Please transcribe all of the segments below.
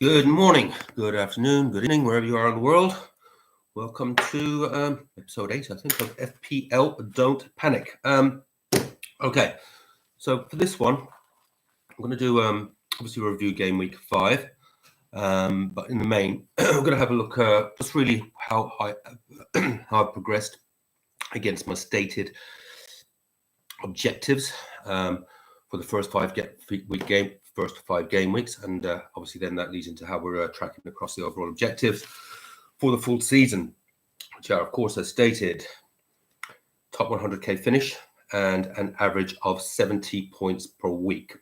Good morning, good afternoon, good evening, wherever you are in the world. Welcome to episode 8, I think, of FPL Don't Panic. Okay, so for this one, I'm going to do obviously review game week 5, but in the main, we're going to have a look at just really how I've progressed against my stated objectives for the first 5 game weeks, and obviously then that leads into how we're tracking across the overall objectives for the full season, which are, of course, as stated, top 100k finish and an average of 70 points per week.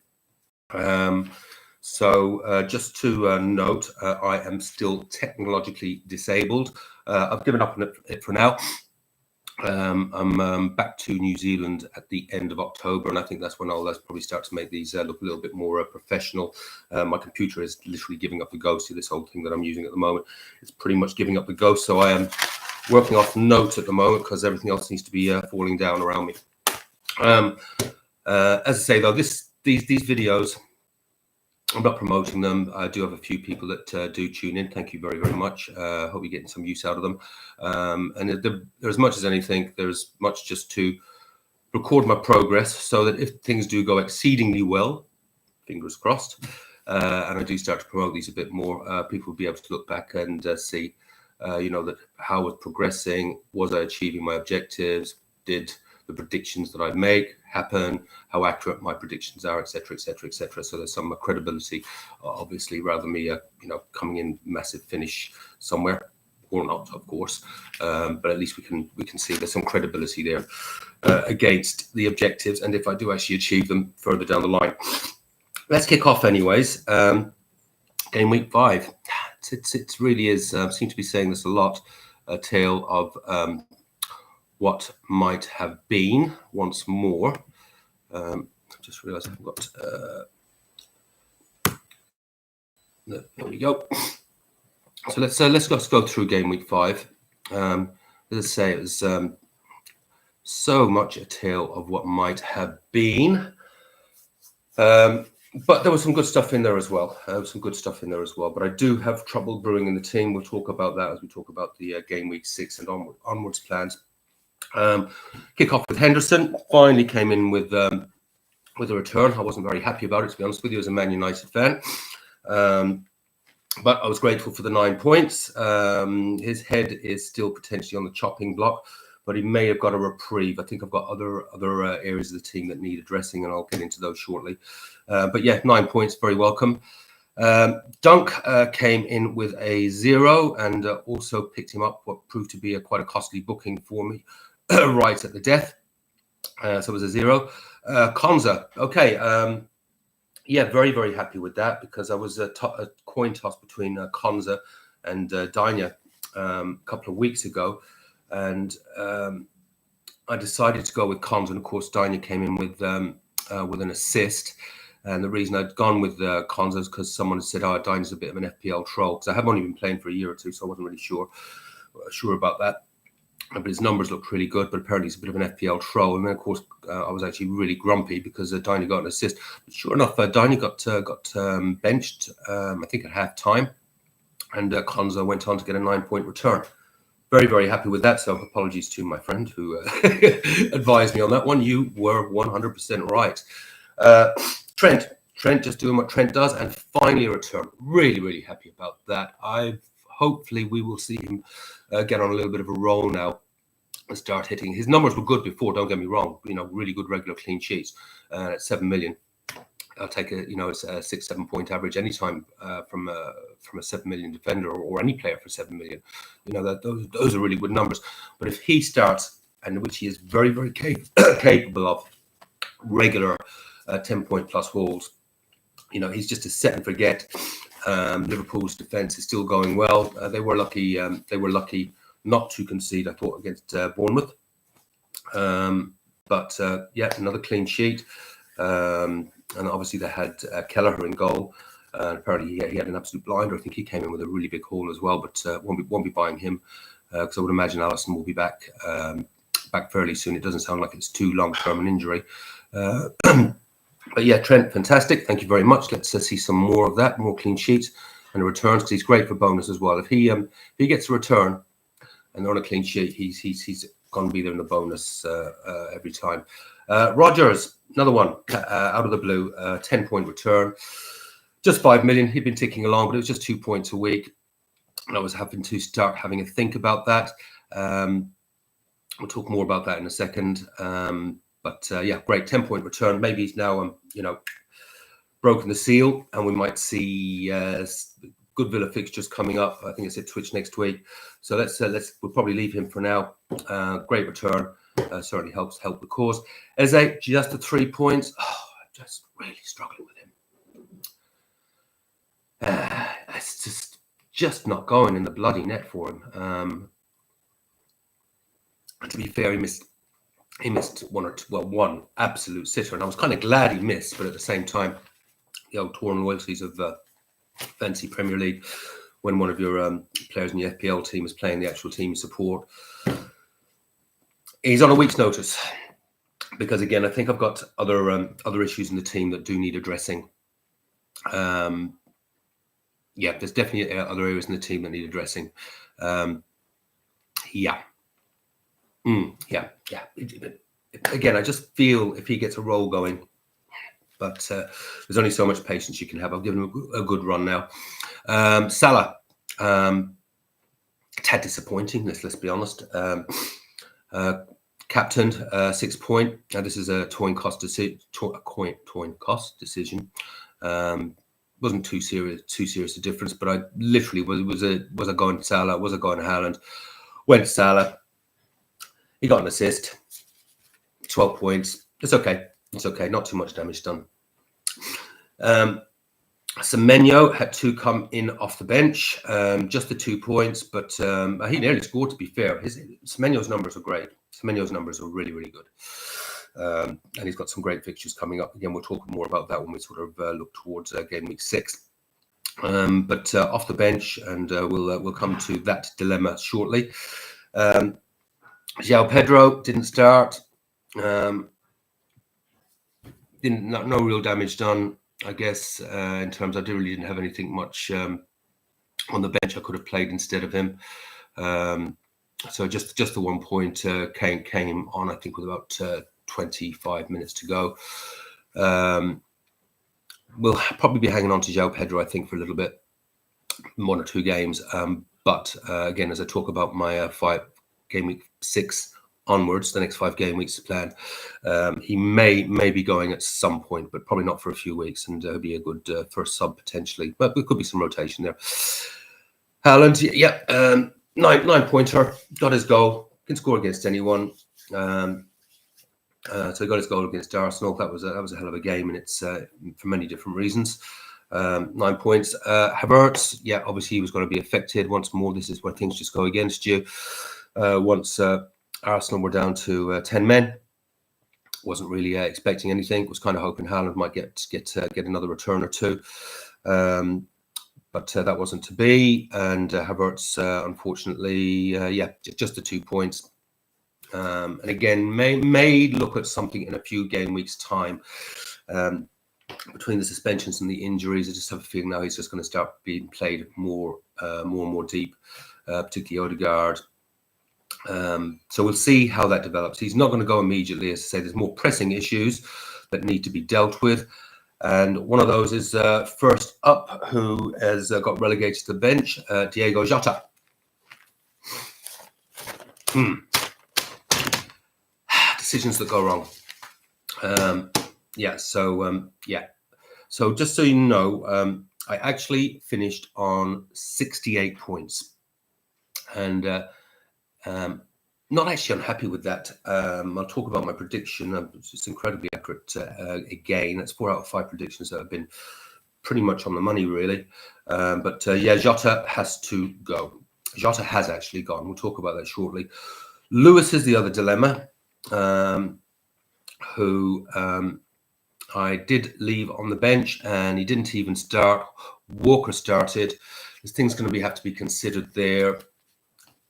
So just to note, I am still technologically disabled. I've given up on it for now. I'm back to New Zealand at the end of October, and I think that's when I'll probably start to make these look a little bit more professional. My computer is literally giving up the ghost. See this whole thing that I'm using at the moment, it's pretty much giving up the ghost. So I am working off notes at the moment because everything else needs to be falling down around me. As I say, though, these videos, I'm not promoting them. I do have a few people that do tune in. Thank you very, very much. Hope you're getting some use out of them. And there, as much as anything, there's much just to record my progress so that if things do go exceedingly well, fingers crossed, and I do start to promote these a bit more, people will be able to look back and see, that how I was progressing, was I achieving my objectives, did the predictions that I make happen, how accurate my predictions are, etc., etc., etc. So there's some credibility, obviously, rather than me, coming in massive finish somewhere, or not, of course. But at least we can see there's some credibility there against the objectives, and if I do actually achieve them further down the line. Let's kick off, anyways. Game week 5. It really is. Seem to be saying this a lot. A tale of what might have been once more. I just realised I've got. There we go. So let's go through game week 5. As I say, it was so much a tale of what might have been. But there was some good stuff in there as well. But I do have trouble brewing in the team. We'll talk about that as we talk about the game week 6 and onwards plans. Kick off with Henderson. Finally came in with a return. I wasn't very happy about it, to be honest with you, as a Man United fan. But I was grateful for the 9 points. His head is still potentially on the chopping block, but he may have got a reprieve. I think I've got other areas of the team that need addressing, and I'll get into those shortly. But yeah, 9 points, very welcome. Dunk came in with a 0 and also picked him up what proved to be quite a costly booking for me right at the death. So it was a 0. Konza, okay. Yeah, very, very happy with that, because I was a coin toss between Konza and Danya a couple of weeks ago. And I decided to go with Konza, and of course Danya came in with an assist. And the reason I'd gone with Konza is because someone had said, Danya's a bit of an FPL troll, because I have only been playing for a year or two, so I wasn't really sure about that. But his numbers looked really good, but apparently he's a bit of an FPL troll. And then, of course, I was actually really grumpy because Danya got an assist. But sure enough, Danya got benched, I think at half time, and Konza went on to get a 9-point return. Very, very happy with that. So apologies to my friend who advised me on that one. You were 100% right. Trent just doing what Trent does, and finally a return. Really, really happy about that. Hopefully we will see him get on a little bit of a roll now and start hitting. His numbers were good before, don't get me wrong. Really good regular clean sheets at 7 million. I'll take it's a 6-7 point average anytime from a 7 million defender or any player for 7 million. Those are really good numbers. But if he starts, and which he is very, very capable of, regular 10-point plus hauls, he's just a set and forget. Liverpool's defence is still going well. They were lucky. Not to concede, I thought, against Bournemouth. But another clean sheet. And obviously they had Kelleher in goal. Apparently he had an absolute blinder. I think he came in with a really big haul as well. But won't be buying him, because I would imagine Alisson will be back fairly soon. It doesn't sound like it's too long-term an injury. But yeah, Trent, fantastic. Thank you very much. Let's see some more of that, more clean sheets. and the returns, because he's great for bonus as well. If he gets a return and they're on a clean sheet, he's going to be there in the bonus every time. Rogers, another one out of the blue, 10-point return, just 5 million. He'd been ticking along, but it was just 2 points a week, and I was having to start having a think about that. We'll talk more about that in a second. But yeah, great 10-point return. Maybe he's now broken the seal, and we might see good Villa fixtures coming up. I think it's at Twitch next week. So we'll probably leave him for now. Great return. Certainly help the cause. Eze, just the 3 points. Oh, I'm just really struggling with him. It's just not going in the bloody net for him. And to be fair, he missed one absolute sitter, and I was kind of glad he missed. But at the same time, the old torn loyalties of fancy Premier League, when one of your players in the FPL team is playing the actual team support, he's on a week's notice. Because again, I think I've got other issues in the team that do need addressing. Yeah, there's definitely other areas in the team that need addressing. Yeah. Again, I just feel if he gets a roll going, but there's only so much patience you can have. I'll give him a good run now. Salah, tad disappointing. Let's be honest. Captained 6 point. Now this is a coin cost decision. Wasn't too serious a difference, but I literally was I going Salah? Was I going Haaland? Went Salah. He got an assist, 12 points. It's okay. It's okay. Not too much damage done. Semenyo had to come in off the bench, just the 2 points, but he nearly scored, to be fair. Semenyo's numbers are great. Semenyo's numbers are really, really good. And he's got some great fixtures coming up. Again, we'll talk more about that when we sort of look towards game week 6. But off the bench, and we'll come to that dilemma shortly. João Pedro didn't start. No real damage done, I guess. In terms, I really didn't have anything much on the bench I could have played instead of him. So just the 1 point came on, I think, with about 25 minutes to go. We'll probably be hanging on to João Pedro, I think, for a little bit, 1 or 2 games. But again, as I talk about my game week 6 onwards, the next 5 game weeks plan, he may be going at some point, but probably not for a few weeks, and he'll be a good first sub potentially. But there could be some rotation there. Haaland, yeah, 9-pointer, got his goal, can score against anyone. So he got his goal against Arsenal. That was a hell of a game, and it's for many different reasons. 9 points. Havertz, yeah, obviously he was going to be affected once more. This is where things just go against you. Once Arsenal were down to 10 men, wasn't really expecting anything. Was kind of hoping Haaland might get another return or 2, but that wasn't to be. And Havertz, unfortunately, just the 2 points. And again, may look at something in a few game weeks' time. Between the suspensions and the injuries, I just have a feeling now he's just going to start being played more and more deep, particularly Odegaard. So we'll see how that develops. He's not going to go immediately. As I say, there's more pressing issues that need to be dealt with. And one of those is first up, who has got relegated to the bench, Diego Jota. Decisions that go wrong. So just so you know, I actually finished on 68 points. And not actually unhappy with that. I'll talk about my prediction. It's incredibly accurate again. That's 4 out of 5 predictions that have been pretty much on the money, really. But Jota has to go. Jota has actually gone. We'll talk about that shortly. Lewis is the other dilemma, who I did leave on the bench, and he didn't even start. Walker started. There's things going to have to be considered there.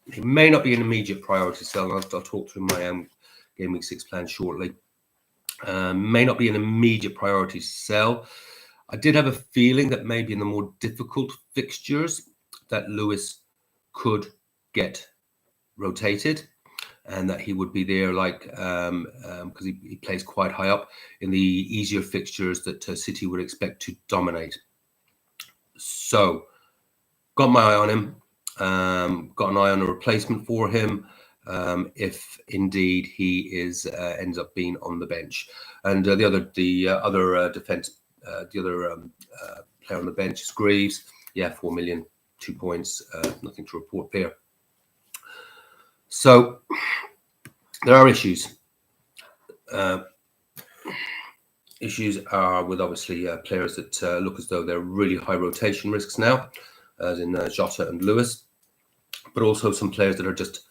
It may not be an immediate priority sell. I'll talk through my game week 6 plan shortly. May not be an immediate priority sell. I did have a feeling that maybe in the more difficult fixtures that Lewis could get rotated, and that he would be there, like because he plays quite high up in the easier fixtures that City would expect to dominate. So got my eye on him, got an eye on a replacement for him if indeed he is ends up being on the bench. And the other defense, the other player on the bench is Greaves. Yeah, 4 million, 2 points, nothing to report there. So there are issues. Issues are with obviously players that look as though they're really high rotation risks now, as in Jota and Lewis, but also some players that are just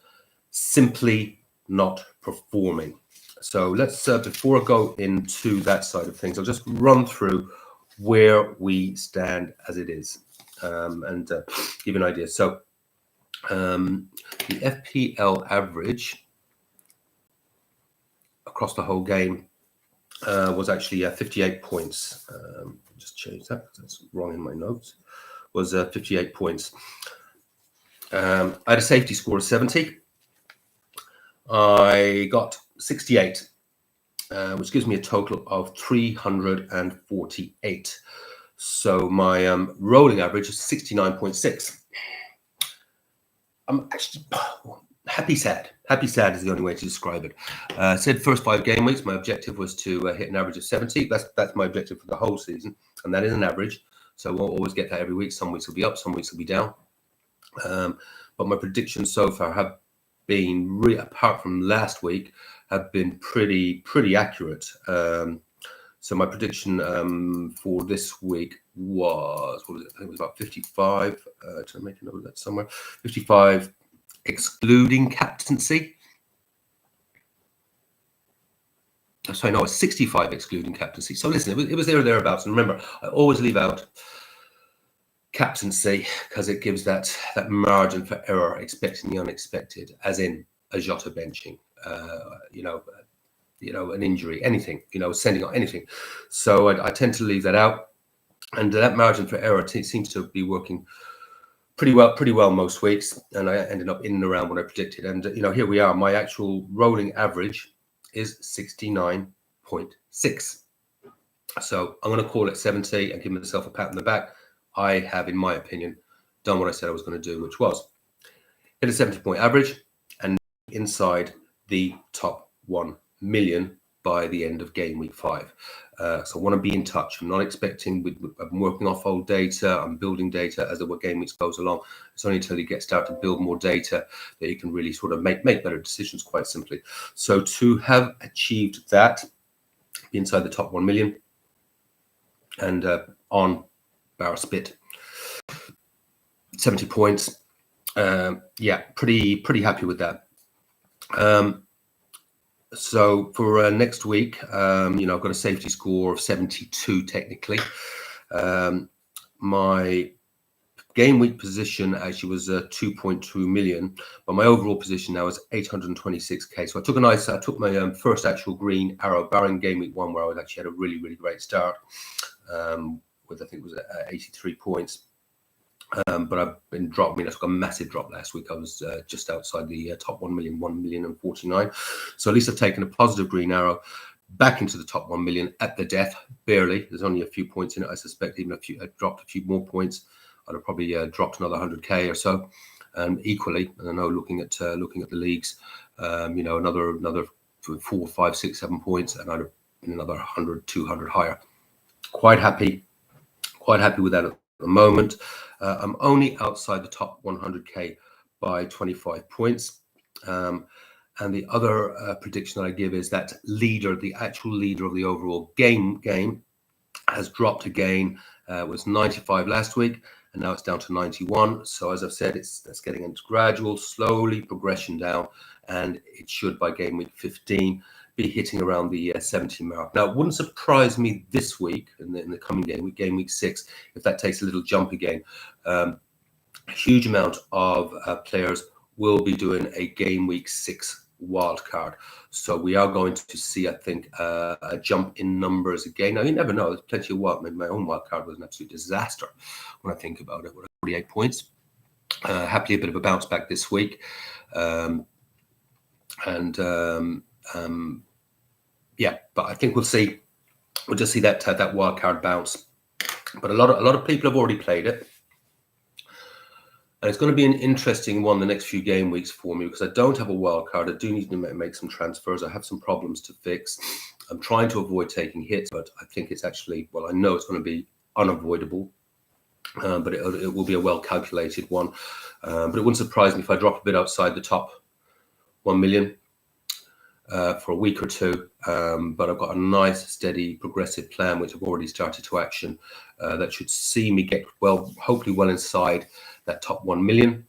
simply not performing. So let's, before I go into that side of things, I'll just run through where we stand as it is, and give you an idea. So the FPL average across the whole game was actually 58 points. Just change that because that's wrong in my notes. Was 58 points. I had a safety score of 70. I got 68, which gives me a total of 348. So my rolling average is 69.6. I'm actually happy sad. Happy sad is the only way to describe it. Said first 5 game weeks, my objective was to hit an average of 70. That's my objective for the whole season, and that is an average. So I won't always get that every week. Some weeks will be up, some weeks will be down. But my predictions so far have been, apart from last week, have been pretty accurate. So my prediction for this week was, what was it? I think it was about 55. To make a note of that somewhere. 55 excluding captaincy. Sorry, no, it's 65 excluding captaincy. So listen, it was there or thereabouts. And remember, I always leave out captaincy because it gives that margin for error, expecting the unexpected, as in a Jota benching, an injury, anything, sending out anything. So I tend to leave that out, and that margin for error seems to be working pretty well most weeks, and I ended up in and around what I predicted. And here we are. My actual rolling average is 69.6. So I'm going to call it 70 and give myself a pat on the back. I have, in my opinion, done what I said I was going to do, which was hit a 70-point average and inside the top 1 million by the end of game week 5. So I want to be in touch. I'm not expecting, I'm working off old data, I'm building data as the game weeks goes along. It's only until you start to build more data that you can really sort of make better decisions, quite simply. So to have achieved that, be inside the top 1 million and on bar spit 70 points, yeah, pretty happy with that. So for next week, I've got a safety score of 72 technically. My game week position actually was 2.2 million, but my overall position now is 826k. So I took my first actual green arrow, barring game week 1, where I actually had a really great start, with I think it was 83 points. But I've been dropped. I took a massive drop last week. I was just outside the top 1 million, 1,049,000. So at least I've taken a positive green arrow back into the top 1 million at the death, barely. There's only a few points in it. I suspect even if I dropped a few more points, I'd have probably dropped another 100k or so. Equally, and I know looking at the leagues, another 4, 5, 6, 7 points, and I'd have been another 100, 200 higher. Quite happy with that at the moment. I'm only outside the top 100k by 25 points. And the other prediction that I give is that the actual leader of the overall game has dropped again. It was 95 last week, and now it's down to 91. So as I've said, that's getting into gradual, slowly progression down, and it should by game week 15 be hitting around the 70 mark. Now, it wouldn't surprise me this week in the coming game week 6, if that takes a little jump again. A huge amount of players will be doing a game week 6 wild card. So we are going to see, I think, a jump in numbers again. Now, you never know. There's plenty of wild. My own wild card was an absolute disaster when I think about it. 48 points. Happily, a bit of a bounce back this week. Yeah, but I think we'll just see that wild card bounce. But a lot of people have already played it. And it's going to be an interesting one the next few game weeks for me because I don't have a wild card. I do need to make some transfers. I have some problems to fix. I'm trying to avoid taking hits, but I think it's actually, well, I know it's going to be unavoidable. But it will be a well-calculated one. But it wouldn't surprise me if I drop a bit outside the top 1 million for a week or two. But I've got a nice, steady, progressive plan, which I've already started to action, that should see me get, well, hopefully well inside that top 1 million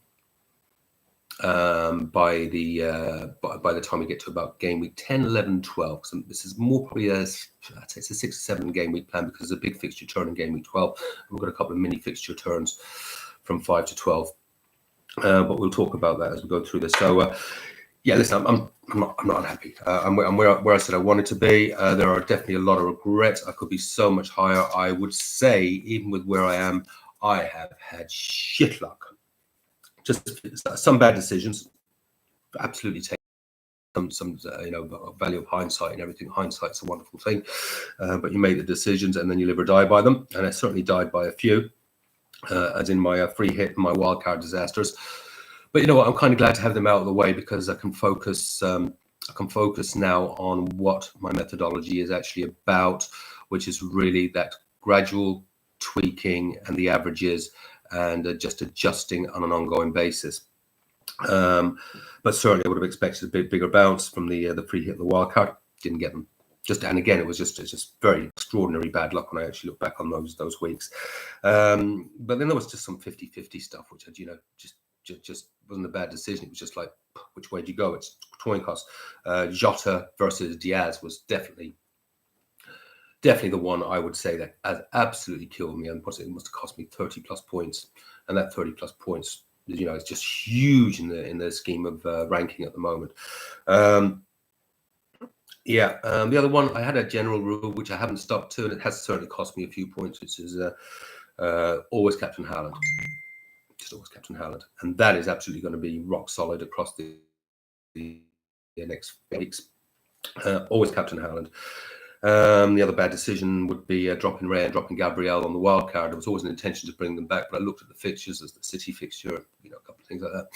by the time we get to about game week 10, 11, 12. So this is more probably I'd say it's a 6 or 7 game week plan because there's a big fixture turn in game week 12. We've got a couple of mini fixture turns from 5 to 12. But we'll talk about that as we go through this. So yeah, listen, I'm not unhappy. I'm where I said I wanted to be. There are definitely a lot of regrets. I could be so much higher. I would say, even with where I am, I have had shit luck. Just some bad decisions. Absolutely take some value of hindsight and everything. Hindsight's a wonderful thing, but you made the decisions and then you live or die by them. And I certainly died by a few, as in my free hit and my wildcard disasters. But you know what? I'm kind of glad to have them out of the way because I can focus. I can focus now on what my methodology is actually about, which is really that gradual tweaking and the averages and just adjusting on an ongoing basis. But certainly I would have expected a bit bigger bounce from the free hit and the wild card. Didn't get them. And again, it's just very extraordinary bad luck when I actually look back on those weeks. But then there was just some 50-50 stuff, which had, just wasn't a bad decision. It was just like, which way do you go? It's coin cost. Jota versus Diaz was definitely the one I would say that has absolutely killed me. And it must have cost me 30 plus points, and that 30 plus points, it's just huge in the scheme of ranking at the moment. The other one, I had a general rule which I haven't stuck to, and it has certainly cost me a few points, which is always Captain Haaland. Just always Captain Haaland, and that is absolutely going to be rock solid across the next weeks. Always Captain Haaland. The other bad decision would be dropping Ray and dropping Gabriel on the wild card. There was always an intention to bring them back, but I looked at the fixtures as the City fixture, a couple of things like that.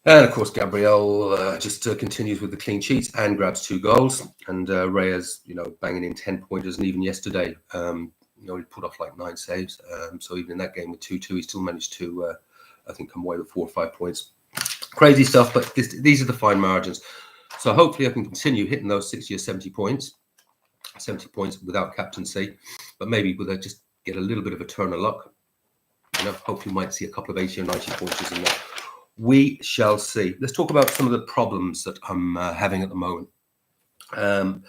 And of course, Gabriel just continues with the clean sheets and grabs 2 goals. And Reyes, banging in 10 pointers, and even yesterday, he put off like 9 saves. So even in that game with 2-2, he still managed to, I think, come away with 4 or 5 points. Crazy stuff, but these are the fine margins. So hopefully I can continue hitting those 60 or 70 points without captaincy, but maybe with just get a little bit of a turn of luck. Hopefully we might see a couple of 80 or 90 pointers in there. We shall see. Let's talk about some of the problems that I'm having at the moment. I'll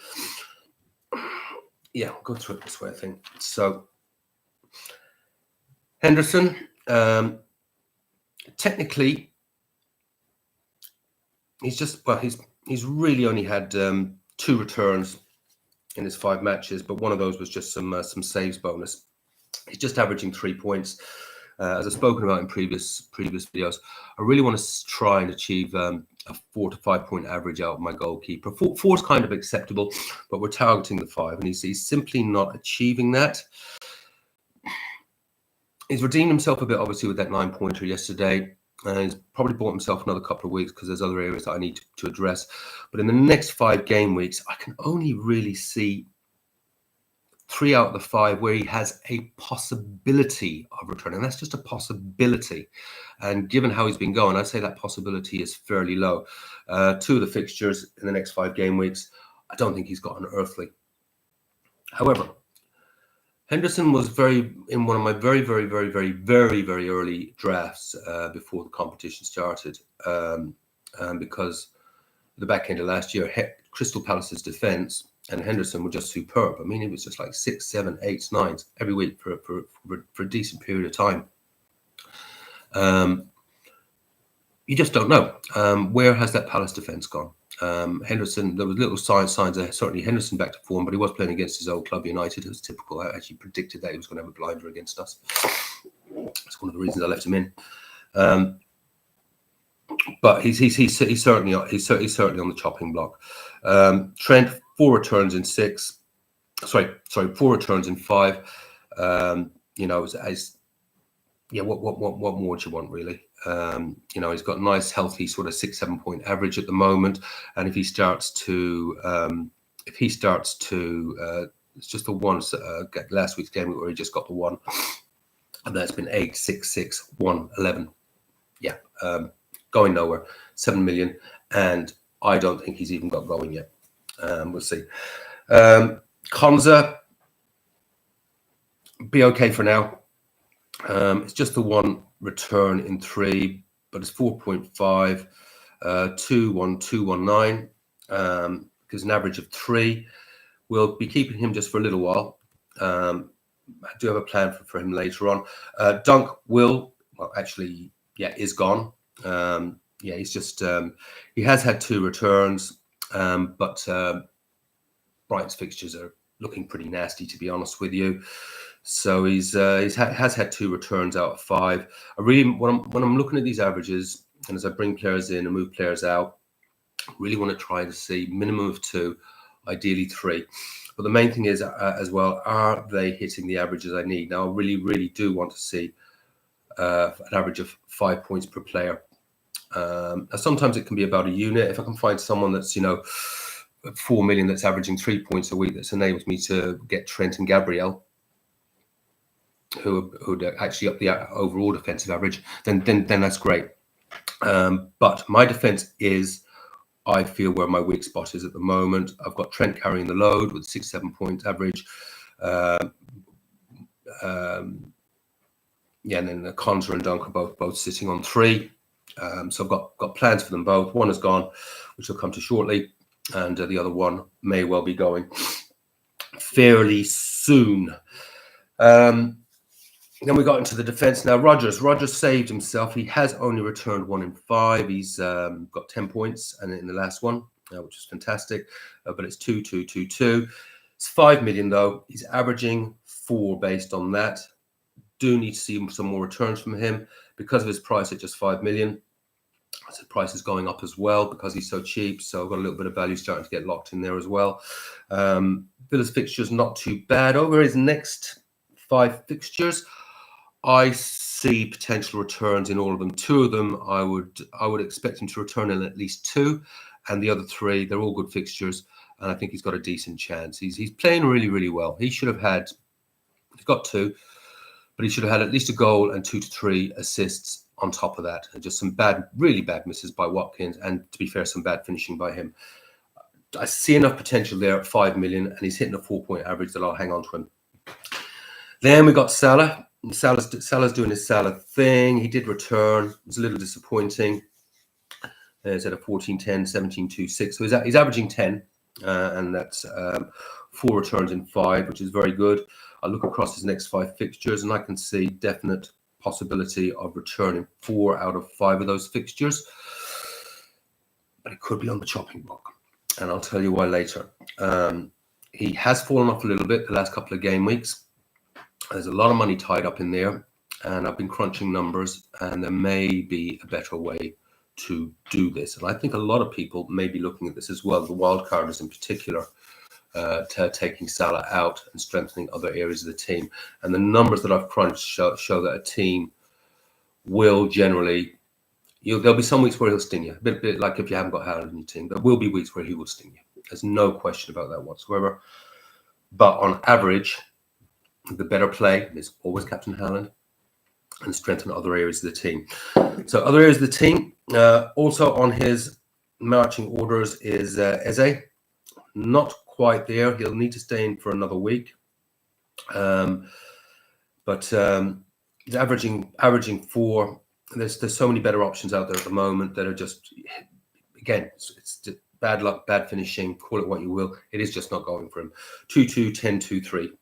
go through it this way, I think. So Henderson, technically, he's really only had 2 returns in his 5 matches, but one of those was just some saves bonus. He's just averaging 3 points. As I've spoken about in previous videos, I really want to try and achieve a 4 to 5 point average out of my goalkeeper. 4 is kind of acceptable, but we're targeting the 5, and he's simply not achieving that. He's redeemed himself a bit, obviously, with that 9-pointer yesterday. He's probably bought himself another couple of weeks because there's other areas that I need to address. But in the next 5 game weeks, I can only really see 3 out of the 5 where he has a possibility of returning. That's just a possibility. And given how he's been going, I'd say that possibility is fairly low. 2 of the fixtures in the next 5 game weeks, I don't think he's got an earthly. However, Henderson was in one of my very, very, very, very, very, very early drafts before the competition started, because the back end of last year, Crystal Palace's defence and Henderson were just superb. I mean, it was just like 6, 7, 8, 9s every week for a decent period of time. you just don't know. Where has that Palace defence gone? Henderson, there was little signs of certainly Henderson back to form, but he was playing against his old club United. It was typical. I actually predicted that he was going to have a blinder against us. That's one of the reasons I left him in. But he's certainly on the chopping block. Trent, 4 returns in 6. Sorry, 4 returns in 5. You know, what more do you want, really? You know, he's got a nice, healthy sort of 6-7 point average at the moment, and if he starts to, it's just the one. Last week's game where he just got the 1, and that's been 8, 6, 6, 1, 11. Yeah, going nowhere. 7 million, and I don't think he's even got going yet. We'll see. Konza, be okay for now. It's just the 1 return in 3, but it's 4.5, 21219. Gives an average of 3. We'll be keeping him just for a little while. I do have a plan for him later on. Dunk is gone. He's just he has had 2 returns, but Brighton's fixtures are looking pretty nasty, to be honest with you. So has had 2 returns out of 5. I really, when I'm looking at these averages, and as I bring players in and move players out, I really want to try to see minimum of 2, ideally 3. But the main thing is as well, are they hitting the averages I need? Now, I really, really do want to see an average of 5 points per player. Now sometimes it can be about a unit. If I can find someone that's, you know, 4 million that's averaging 3 points a week, that's enables me to get Trent and Gabriel, who would actually up the overall defensive average, then that's great. But my defense is, I feel, where my weak spot is at the moment. I've got Trent carrying the load with 6-7 points average. And then the Konza and Dunk are both sitting on 3. So I've got plans for them both. One is gone, which I'll come to shortly, and the other one may well be going fairly soon. Then we got into the defense. Now, Rogers saved himself. He has only returned 1 in 5. He's got 10 points and in the last one, which is fantastic. But it's 2-2-2-2. It's 5 million, though. He's averaging 4 based on that. Do need to see some more returns from him because of his price at just 5 million. So price is going up as well because he's so cheap. So I've got a little bit of value starting to get locked in there as well. Villa's fixtures not too bad. Over his next 5 fixtures, I see potential returns in all of them. 2 of them, I would expect him to return in at least 2, and the other 3, they're all good fixtures, and I think he's got a decent chance. He's playing really, really well. He's got 2, but he should have had at least a goal and 2 to 3 assists on top of that, and just some really bad misses by Watkins, and to be fair, some bad finishing by him. I see enough potential there at 5 million, and he's hitting a 4-point average that I'll hang on to him. Then we got Salah. Salah's doing his Salah thing. He did return. It was a little disappointing. He's at a 14-10, 17-2-6. So he's averaging 10, and that's 4 returns in 5, which is very good. I look across his next 5 fixtures, and I can see definite possibility of returning 4 out of 5 of those fixtures. But it could be on the chopping block, and I'll tell you why later. He has fallen off a little bit the last couple of game weeks. There's a lot of money tied up in there, and I've been crunching numbers, and there may be a better way to do this. And I think a lot of people may be looking at this as well, the wildcarders in particular, taking Salah out and strengthening other areas of the team. And the numbers that I've crunched show that a team will generally, there'll be some weeks where he'll sting you, a bit like if you haven't got Haaland in your team. There will be weeks where he will sting you. There's no question about that whatsoever. But on average, the better play is always Captain Haaland and strengthen other areas of the team. So other areas of the team, also on his marching orders is Eze. Not quite there. He'll need to stay in for another week. But he's averaging 4. There's so many better options out there at the moment that are just, again, it's just bad luck, bad finishing, call it what you will. It is just not going for him. 2-2, 10-2-3.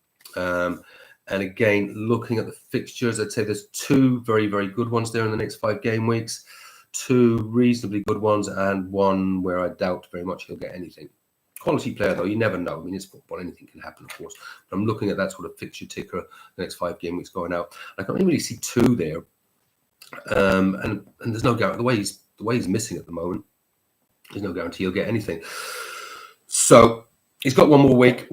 And again, looking at the fixtures, I'd say there's 2 very, very good ones there in the next 5 game weeks. 2 reasonably good ones and 1 where I doubt very much he'll get anything. Quality player, though, you never know. I mean, it's football, anything can happen, of course. But I'm looking at that sort of fixture ticker, the next 5 game weeks going out. I can't really see 2 there. And there's no guarantee. The way he's missing at the moment, there's no guarantee he'll get anything. So he's got 1 more week.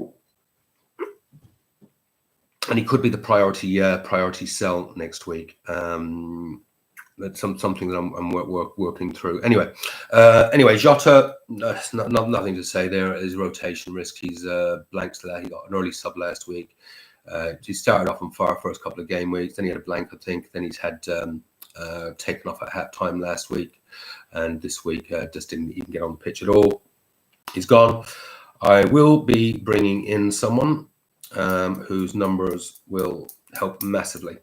And he could be the priority sell next week. That's something that I'm working through. Anyway, Jota, nothing to say there. His rotation risk. He's blank to that. He got an early sub last week. He started off on fire first couple of game weeks. Then he had a blank, I think. Then he's had taken off at half time last week, and this week just didn't even get on the pitch at all. He's gone. I will be bringing in someone whose numbers will help massively.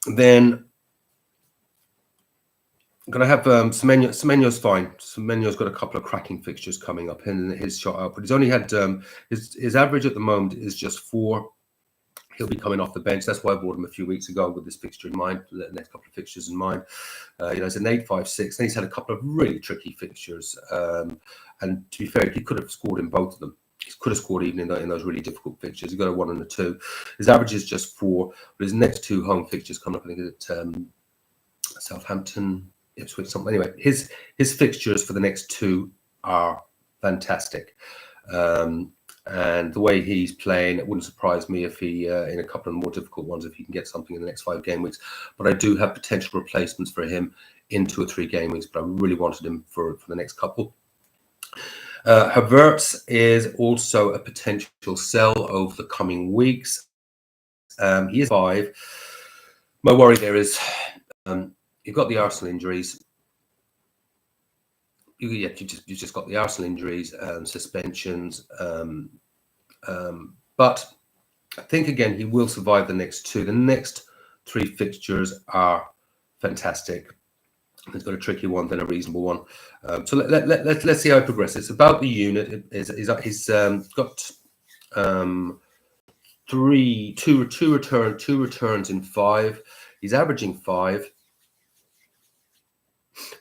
Then I'm going to have Semenyo's fine. Semenyo's got a couple of cracking fixtures coming up in his shot out, but he's only had his average at the moment is just 4. He'll be coming off the bench. That's why I bought him a few weeks ago with this fixture in mind, the next couple of fixtures in mind. He's an 8-5-6. Then he's had a couple of really tricky fixtures. And to be fair, he could have scored in both of them. He could have scored even in those really difficult fixtures. He got a 1 and a 2. His average is just 4, but his next 2 home fixtures coming up, I think, at Southampton, Ipswich, something. Anyway, his fixtures for the next 2 are fantastic. And the way he's playing, it wouldn't surprise me if he, in a couple of more difficult ones, if he can get something in the next 5 game weeks. But I do have potential replacements for him in 2 or 3 game weeks, but I really wanted him for the next couple. Havertz is also a potential sell over the coming weeks. He is 5. My worry there is you've got the Arsenal injuries. You just got the Arsenal injuries and suspensions. But I think, again, he will survive the next 2. The next 3 fixtures are fantastic. He's got a tricky one, then a reasonable one. So let's see how it progresses. About the unit, he's got 2 returns in 5. He's averaging 5.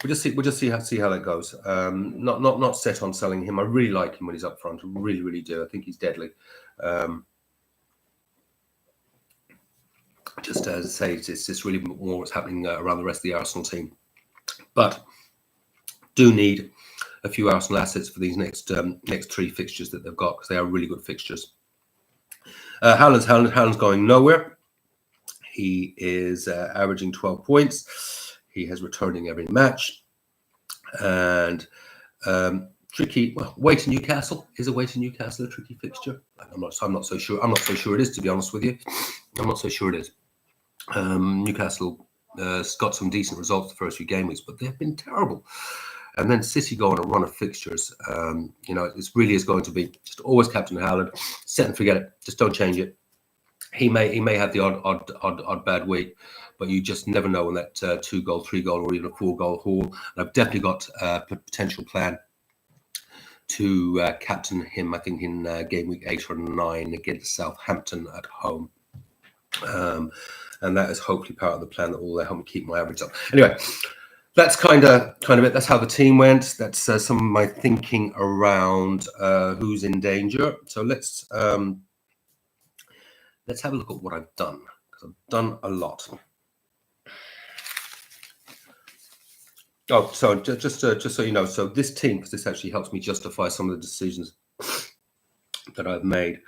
We'll just see how that goes. Not set on selling him. I really like him when he's up front. I really do. I think he's deadly. Just as I say, it's just really more what's happening around the rest of the Arsenal team. But do need a few Arsenal assets for these next 3 fixtures that they've got, because they are really good fixtures. Haaland's going nowhere. He is averaging 12 points. He has returning every match. And tricky. Well, away to Newcastle. Is away to Newcastle a tricky fixture? I'm not so sure. I'm not so sure it is, to be honest with you. I'm not so sure it is. Newcastle got some decent results the first few game weeks, but they've been terrible. And then City go on a run of fixtures. This really is going to be just always captain Haaland. Set and forget it. Just don't change it. He may have the odd bad week, but you just never know on that 2-goal, 3-goal, or even a 4-goal haul. And I've definitely got a potential plan to captain him, I think, in game week 8 or 9 against Southampton at home. And that is hopefully part of the plan that will help me keep my average up. Anyway, that's kind of it. That's how the team went. That's some of my thinking around who's in danger. So let's have a look at what I've done, because I've done a lot. Oh, so just so you know, so this team, because this actually helps me justify some of the decisions that I've made.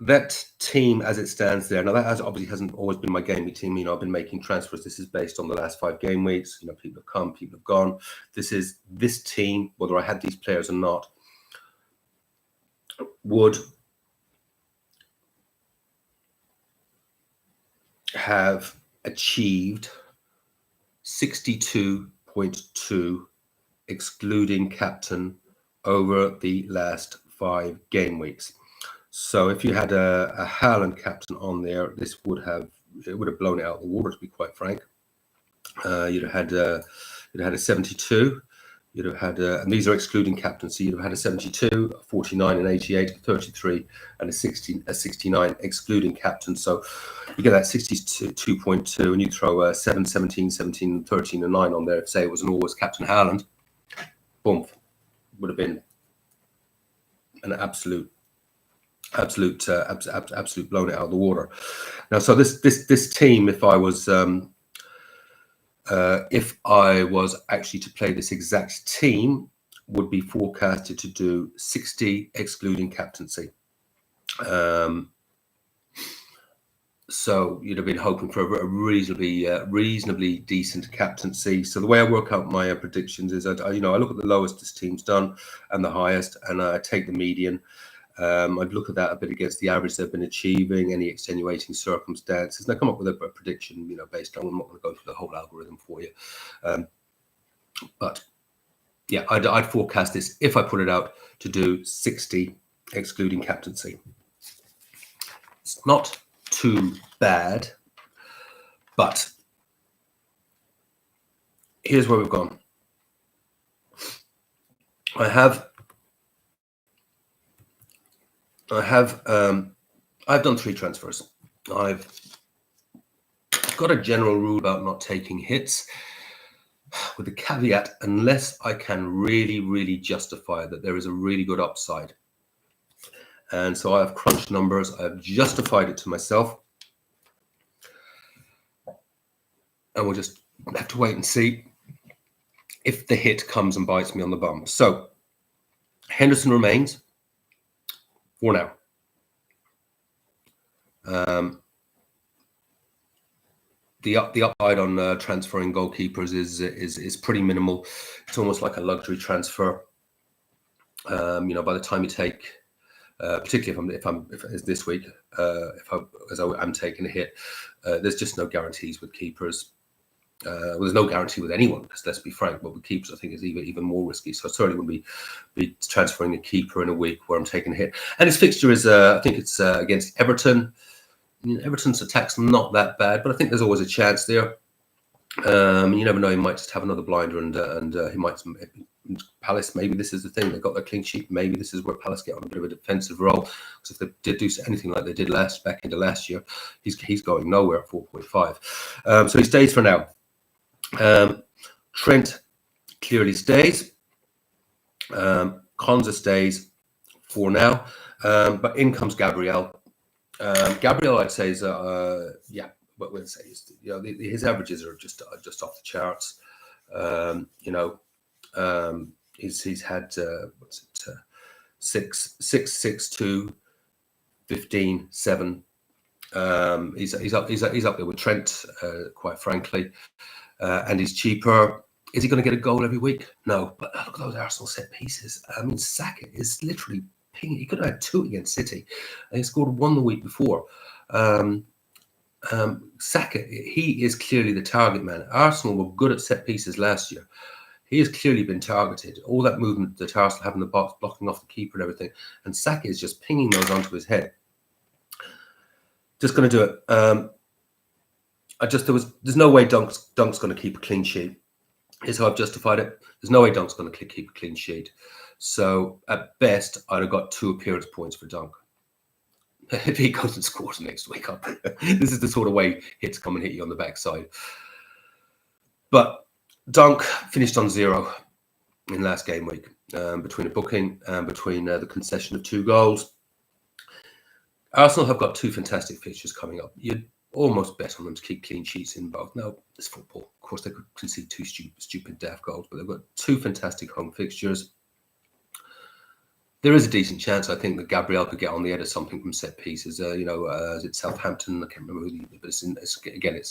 That team as it stands there, now that obviously hasn't always been my game week team. I've been making transfers. This is based on the last 5 game weeks. People have come, people have gone. This is this team, whether I had these players or not, would have achieved 62.2 excluding captain over the last 5 game weeks. So if you had a Haaland captain on there, this would have blown it out of the water, to be quite frank. You'd have had a 72. you'd have had, and these are excluding captaincy, you'd have had a 72, a 49, an 88, a 33, and a 69 excluding captain. So you get that 62.2, and you throw 7, 17, 17, 13, and 9 on there. If, say, it was an always captain Haaland, boom, would have been an absolute blown it out of the water. Now, so this team, if I was actually to play this exact team, would be forecasted to do 60 excluding captaincy. So you'd have been hoping for a reasonably decent captaincy. So the way I work out my predictions is, I look at the lowest this team's done and the highest, and I take the median. I'd look at that a bit against the average they've been achieving, any extenuating circumstances, and I come up with a prediction, based on. I'm not going to go through the whole algorithm for you, but yeah, I'd forecast this, if I put it out, to do 60 excluding captaincy. It's not too bad, but here's where we've gone. I've done 3 transfers. I've got a general rule about not taking hits, with the caveat, unless I can really justify that there is a really good upside. And so I've crunched numbers. I've justified it to myself, and we'll just have to wait and see if the hit comes and bites me on the bum. So Henderson remains for now. The upside on transferring goalkeepers is pretty minimal. It's almost like a luxury transfer. By the time you take, particularly if it's this week, as I'm taking a hit, there's just no guarantees with keepers. There's no guarantee with anyone. Let's be frank. But with keepers, I think is even more risky. So I certainly wouldn't be transferring a keeper in a week where I'm taking a hit. And his fixture is, I think it's against Everton. Everton's attack's not that bad, but I think there's always a chance there. You never know; he might just have another blinder, and he might. Palace, maybe this is the thing. They got their clean sheet. Maybe this is where Palace get on a bit of a defensive role. Because if they did do anything like they did back into last year, he's going nowhere at 4.5. So he stays for now. Trent clearly stays. Konza stays for now. But in comes Gabriel. Gabriel, I'd say, is but we'll say his averages are just off the charts. He's had 6, 2, 15, 7. He's up there with Trent, quite frankly, and he's cheaper. Is he going to get a goal every week? No, but look at those Arsenal set pieces. I mean, Saka is literally pinging. He could have had 2 against City, and he scored 1 the week before. Saka, he is clearly the target man. Arsenal were good at set pieces last year. He has clearly been targeted. All that movement that Arsenal have in the box, blocking off the keeper and everything, and Saka is just pinging those onto his head. Just going to do it. There's no way Dunk's going to keep a clean sheet. Here's how I've justified it. There's no way Dunk's going to keep a clean sheet. So at best, I'd have got 2 appearance points for Dunk. If he goes and scores next week, this is the sort of way hits come and hit you on the backside. But Dunk finished on 0 in last game week, between a booking and between the concession of 2 goals. Arsenal have got 2 fantastic fixtures coming up. You'd almost bet on them to keep clean sheets in both. No, it's football. Of course, they could concede 2 stupid daft goals, but they've got 2 fantastic home fixtures. There is a decent chance, I think, that Gabriel could get on the edge of something from set pieces. Is it Southampton? I can't remember who, but it's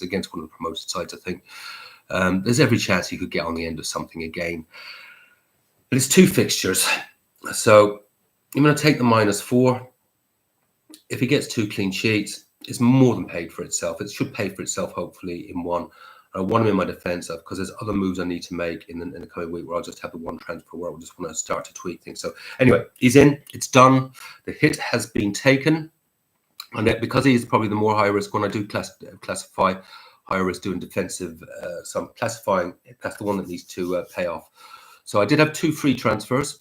against one of the promoted sides, I think. There's every chance he could get on the end of something again. But it's 2 fixtures. So I'm going to take the -4. If he gets 2 clean sheets, it's more than paid for itself. It should pay for itself, hopefully, in one. I want him in my defence because there's other moves I need to make in the coming week where I'll just have the 1 transfer where I'll just want to start to tweak things. So anyway, he's in. It's done. The hit has been taken. And because he is probably the more high risk one, I do classify higher risk doing defensive. So I'm classifying that's the one that needs to pay off. So I did have 2 free transfers.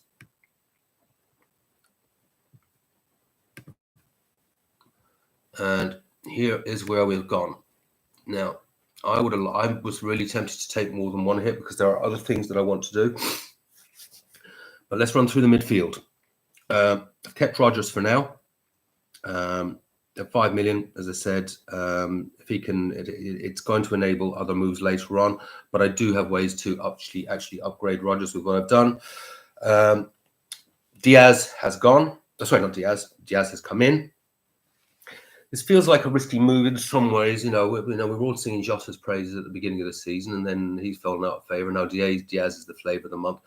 And here is where we've gone. Now, I was really tempted to take more than one hit because there are other things that I want to do. But let's run through the midfield. I've kept Rodgers for now. At 5 million, as I said, if he can, it's going to enable other moves later on. But I do have ways to actually upgrade Rodgers with what I've done. Diaz has gone. Sorry, not Diaz. Diaz has come in. This feels like a risky move in some ways. We're all singing Jota's praises at the beginning of the season, and then he's fallen out of favour. Now Diaz is the flavour of the month.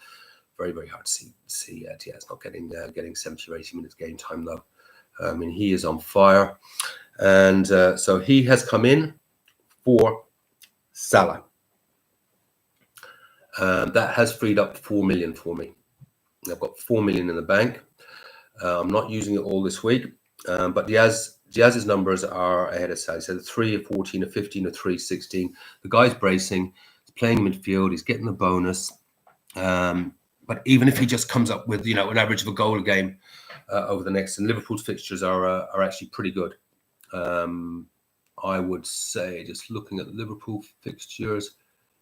Very, very hard to see Diaz not getting 70 or 80 minutes game time though. I mean, he is on fire, and so he has come in for Salah. That has freed up 4 million for me. I've got 4 million in the bank. I'm not using it all this week, but Diaz's numbers are ahead of Salah. So 3 of 14, a 15, a 3, 16. The guy's bracing. He's playing midfield. He's getting the bonus. But even if he just comes up with an average of a goal a game over the next, and Liverpool's fixtures are actually pretty good. I would say, just looking at Liverpool fixtures,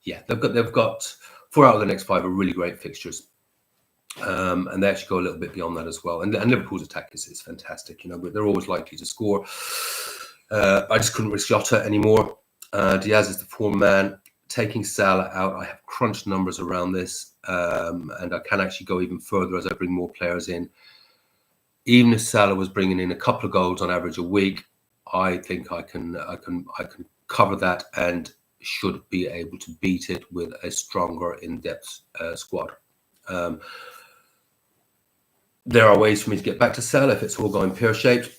yeah, they've got 4 out of the next 5 are really great fixtures. And they actually go a little bit beyond that as well. And Liverpool's attack is fantastic. They're always likely to score. I just couldn't risk Jota anymore. Diaz is the 4 man. Taking Salah out, I have crunched numbers around this, and I can actually go even further as I bring more players in. Even if Salah was bringing in a couple of goals on average a week, I think I can cover that and should be able to beat it with a stronger, in-depth squad. There are ways for me to get back to Salah if it's all going pear-shaped,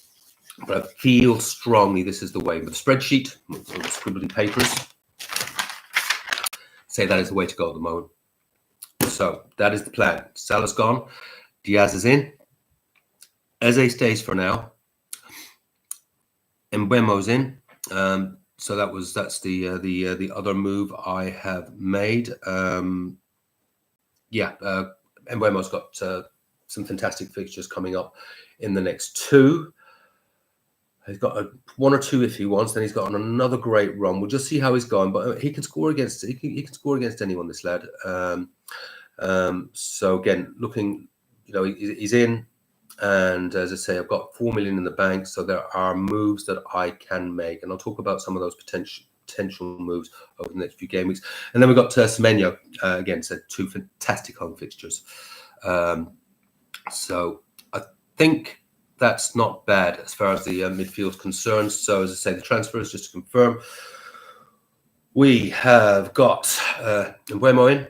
but I feel strongly this is the way. With a spreadsheet, with scribbling papers, say that is the way to go at the moment. So that is the plan. Salah's gone. Diaz is in. Eze stays for now. Mbeumo's in. So that's the other move I have made. Mbeumo's got some fantastic fixtures coming up in the next 2. He's got 1 or 2 if he wants. Then he's got another great run. We'll just see how he's going, but he can score against anyone. This lad. So again, looking, he's in, and as I say, I've got 4 million in the bank. So there are moves that I can make, and I'll talk about some of those potential moves over the next few game weeks. And then we've got Semenyo again. So 2 fantastic home fixtures. So I think that's not bad as far as the midfield concerned. So as I say, the transfers, just to confirm, we have got Mbeumo in.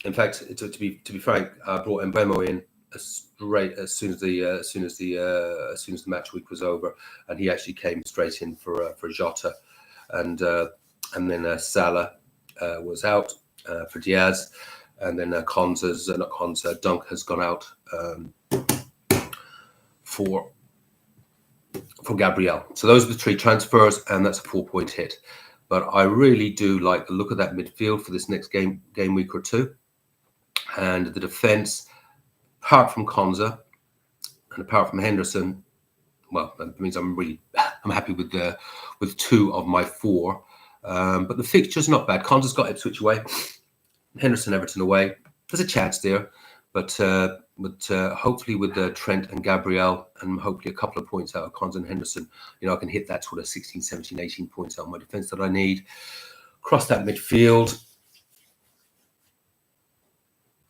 In fact, to be frank, I brought Mbeumo in straight as soon as the match week was over, and he actually came straight in for Jota, and then Salah was out for Diaz, and then Dunk has gone out for Gabriel. So those are the 3 transfers, and that's a 4-point hit. But I really do like the look of that midfield for this next game week or 2. And the defence, apart from Konza and apart from Henderson, well, that means I'm happy with 2 of my 4. But the fixture's not bad. Konza's got Ipswich away, Henderson, Everton away. There's a chance there, but hopefully with Trent and Gabriel, and hopefully a couple of points out of Konza and Henderson, I can hit that sort of 16, 17, 18 points out of my defence that I need. Across that midfield,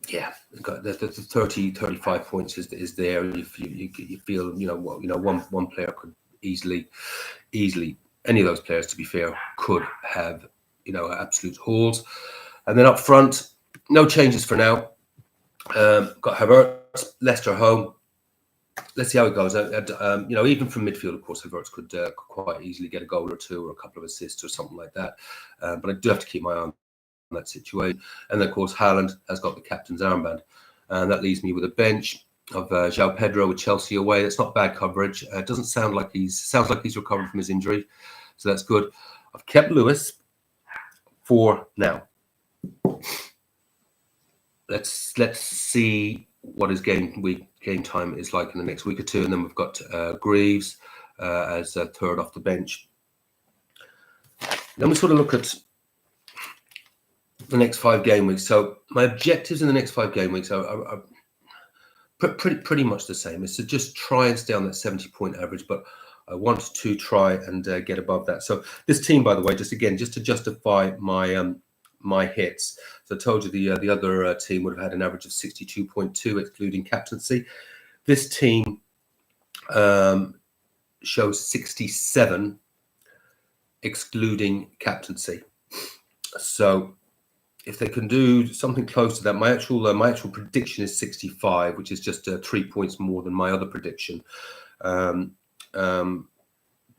yeah, the 30, 35 points is there. You feel, one player could easily, any of those players, to be fair, could have, absolute hauls. And then up front, no changes for now. Got Havertz, Leicester home. Let's see how it goes. Even from midfield, of course, Havertz could quite easily get a goal or 2 or a couple of assists or something like that. But I do have to keep my eye on that situation. And then, of course, Haaland has got the captain's armband, and that leaves me with a bench of João Pedro with Chelsea away. That's not bad coverage. It doesn't sound like sounds like he's recovered from his injury, so that's good. I've kept Lewis for now. let's see what his game time is like in the next week or two, and then we've got Greaves as third off the bench. Then we sort of look at the next 5 game weeks. So my objectives in the next 5 game weeks are pretty much the same. It's to just try and stay on that 70-point average, but I want to try and get above that. So this team, by the way, just to justify my my hits. So I told you the other team would have had an average of 62.2 excluding captaincy. This team shows 67 excluding captaincy. So if they can do something close to that, my actual prediction is 65, which is just 3 points more than my other prediction.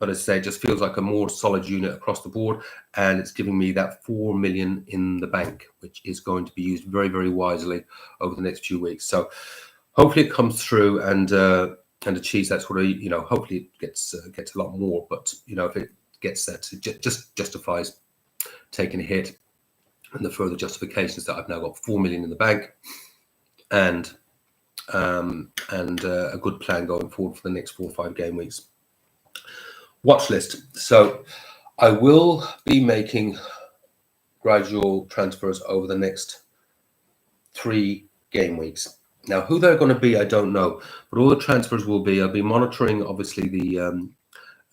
But as I say, it just feels like a more solid unit across the board, and it's giving me that 4 million in the bank, which is going to be used very, very wisely over the next few weeks. So hopefully it comes through and achieves that sort of, hopefully it gets a lot more. But if it gets that, it just justifies taking a hit. And the further justifications that I've now got 4 million in the bank, and a good plan going forward for the next 4 or 5 game weeks. Watch list. So I will be making gradual transfers over the next 3 game weeks. Now, who they're going to be, I don't know, but all the transfers will be. I'll be monitoring, obviously, the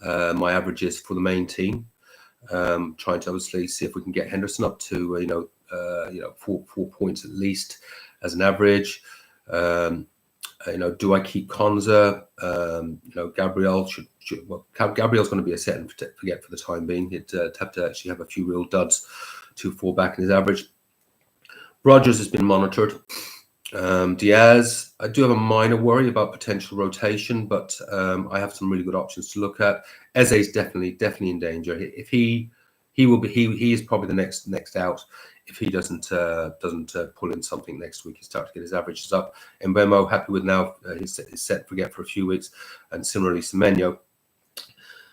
my averages for the main team. Trying to obviously see if we can get Henderson up to 4 points at least as an average. Do I keep Konza? Gabriel Gabriel's going to be a set and forget for the time being. He'd have to actually have a few real duds to fall back in his average. Rodgers has been monitored. Diaz, I do have a minor worry about potential rotation, but I have some really good options to look at. Eze's definitely in danger. If he is probably the next out. If he doesn't pull in something next week, he starts to get his averages up. Mbemo, happy with now, he's set forget for a few weeks, and similarly Semenyo.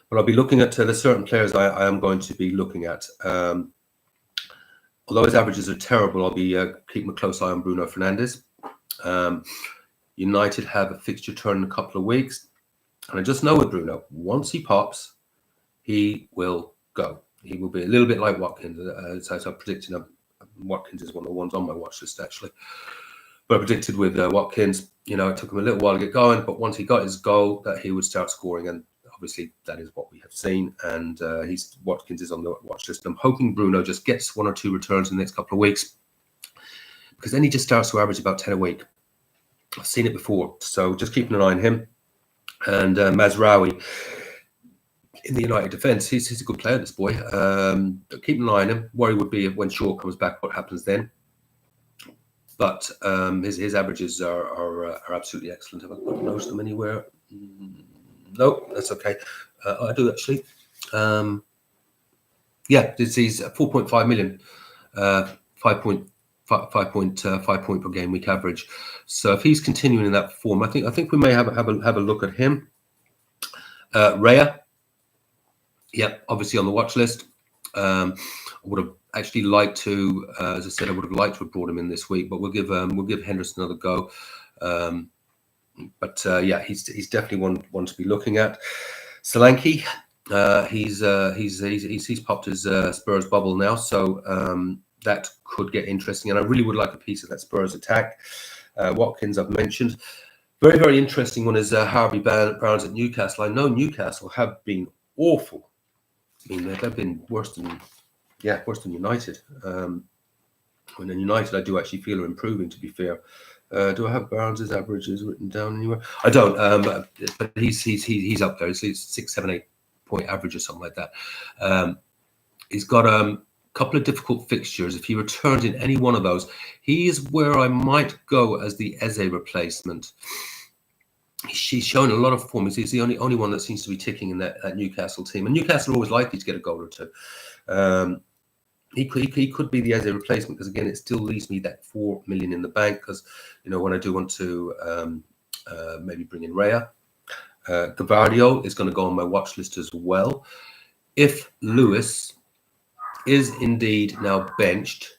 But I'll be looking at the certain players I am going to be looking at. Although his averages are terrible, I'll be keeping a close eye on Bruno Fernandes. United have a fixture turn in a couple of weeks, and I just know with Bruno, once he pops, he will go. He will be a little bit like Watkins, as I predicted. Watkins is one of the ones on my watch list, actually. But I predicted with Watkins, it took him a little while to get going, but once he got his goal, that he would start scoring, and obviously that is what we have seen. And Watkins is on the watch list. I'm hoping Bruno just gets 1 or 2 returns in the next couple of weeks, because then he just starts to average about 10 a week. I've seen it before, so just keeping an eye on him. And Mazraoui in the United defence, he's a good player, this boy. Keep an eye on him. Worry would be when Shaw comes back, what happens then. But his averages are absolutely excellent. Have I noticed them anywhere? No, that's okay. I do actually. He's 4.5 million, 5 point per game week average. So if he's continuing in that form, I think we may have a look at him. Raya. Yep, obviously on the watch list. I would have actually liked to, as I said, I would have liked to have brought him in this week, but we'll give Henderson another go. He's definitely one to be looking at. Solanke, he's popped his Spurs bubble now, so that could get interesting, and I really would like a piece of that Spurs attack. Watkins, I've mentioned. Very, very interesting one is Harvey Barnes at Newcastle. I know Newcastle have been awful. I mean, they've been worse than United. When in United, I do actually feel are improving, to be fair. Do I have Barnes's averages written down anywhere? I don't, but he's up there. He's 6, 7, 8 point average or something like that. He's got a couple of difficult fixtures. If he returns in any one of those, he is where I might go as the Eze replacement. He's shown a lot of form. He's the only one that seems to be ticking in that Newcastle team. And Newcastle are always likely to get a goal or two. He could be the Eze replacement, because again, it still leaves me that 4 million in the bank, because when I do want to maybe bring in Raya. Gavardio is going to go on my watch list as well. If Lewis is indeed now benched,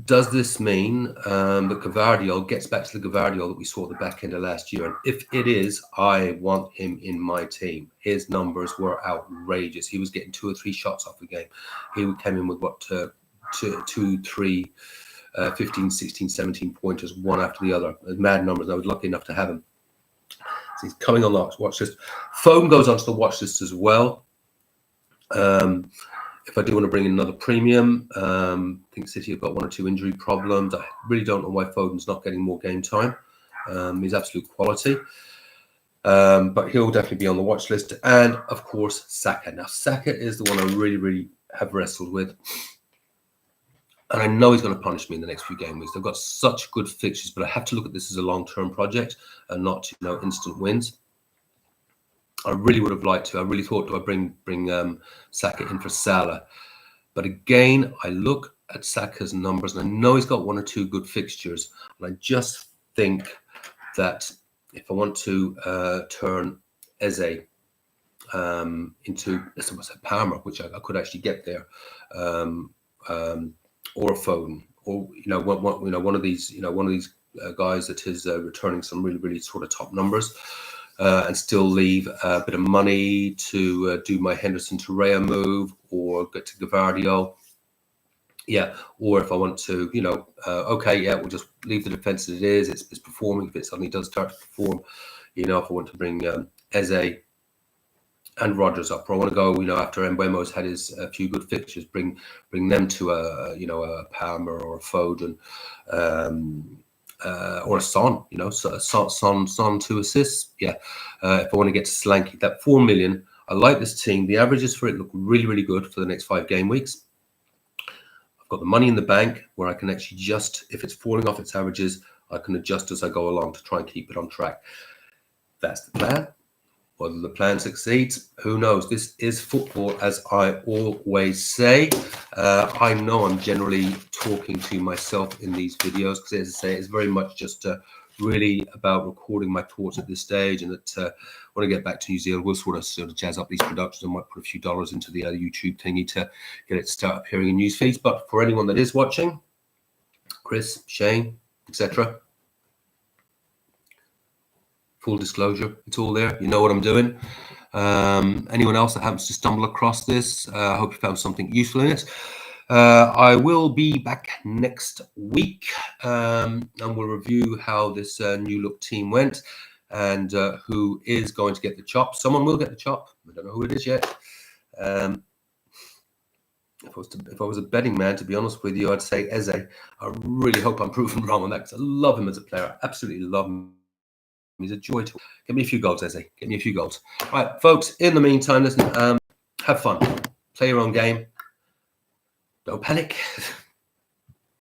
Does this mean that Gavardiol gets back to the Gavardiol that we saw at the back end of last year? And if it is, I want him in my team. His numbers were outrageous. He was getting 2 or 3 shots off a game. He came in with what, 2, 3, 15, 16, 17 pointers, one after the other. Mad numbers. I was lucky enough to have him. So he's coming on the watch list. Foden goes onto the watch list as well. If I do want to bring in another premium, I think City have got 1 or 2 injury problems. I really don't know why Foden's not getting more game time. He's absolute quality. But he'll definitely be on the watch list. And, of course, Saka. Now, Saka is the one I really, really have wrestled with. And I know he's going to punish me in the next few game weeks. They've got such good fixtures, but I have to look at this as a long-term project and not, instant wins. I really would have liked to. I really thought, do I bring Saka in for Salah? But again, I look at Saka's numbers, and I know he's got 1 or 2 good fixtures. And I just think that if I want to turn Eze into, let's say, Palmer, which I could actually get there, or a Foden, or one of these, guys that is returning some really, really sort of top numbers. And still leave a bit of money to do my Henderson to Raya move or get to Gavardiol. Yeah, or if I want to, we'll just leave the defense as it is. It's performing. If it suddenly does start to perform, if I want to bring Eze and Rodgers up, or I want to go, after Mbeumo's had his few good fixtures, bring them to a Palmer or a Foden. Or a Son, Son 2 assists. Yeah, if I want to get to Slanky, that 4 million. I like this team. The averages for it look really, really good for the next 5 game weeks. I've got the money in the bank where I can actually just, if it's falling off its averages, I can adjust as I go along to try and keep it on track. That's the plan. Whether the plan succeeds, who knows? This is football, as I always say. I know I'm generally talking to myself in these videos because, as I say, it's very much just really about recording my thoughts at this stage. And that when I get back to New Zealand, we'll sort of jazz up these productions. I might put a few dollars into the other YouTube thingy to get it to start appearing in news feeds. But for anyone that is watching, Chris, Shane, etc., full disclosure, it's all there. You know what I'm doing. Anyone else that happens to stumble across this, I hope you found something useful in it. I will be back next week and we'll review how this new look team went and who is going to get the chop. Someone will get the chop. I don't know who it is yet. If I was a betting man, to be honest with you, I'd say Eze. I really hope I'm proven wrong on that because I love him as a player. I absolutely love him. He's a joy to get me a few goals, Eze. Get me a few goals. All right, folks. In the meantime, listen. Have fun. Play your own game. Don't panic.